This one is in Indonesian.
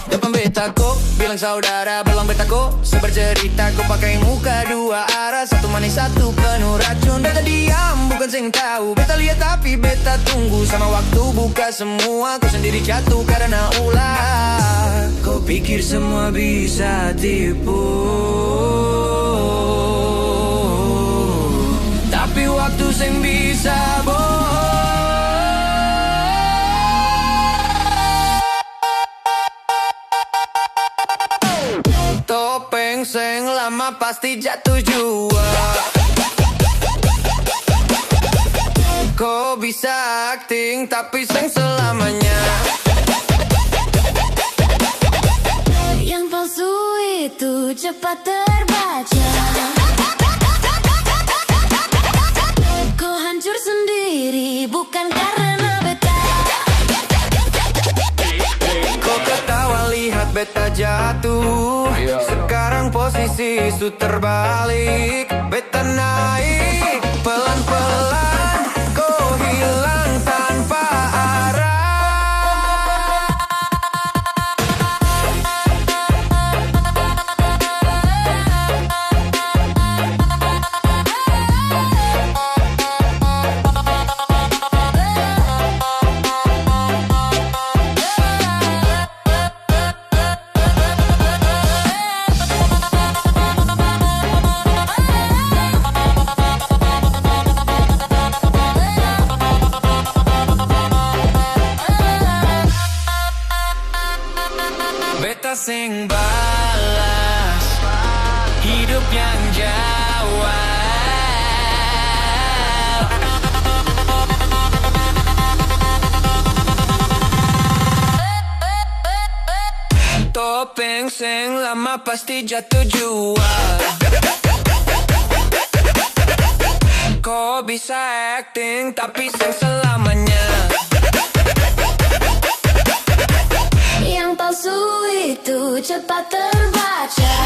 Depan betaku, bilang saudara, belang betaku sebar cerita, ku pakai muka dua arah, satu manis satu penuh racun. Beta diam, bukan sing tahu. Beta lihat tapi beta tunggu. Sama waktu buka semua, ku sendiri jatuh karena ulah. Kau pikir semua bisa tipu, tapi waktu sing bisa bohong. Topeng sing lama pasti jatuh jua. Kau bisa acting tapi sing selamanya. Yang palsu itu cepat terbaca. Kau hancur sendiri bukan karena beta. Kau ketawa lihat beta jatuh. Sekarang posisi su terbalik. Beta naik pelan-pelan, kau hilang tanpa arah. Beta sing balas hidup yang jawab. Topeng sing lama pasti jatuh jua. Kau bisa acting tapi sing selamanya. Yang palsu itu cepat terbaca.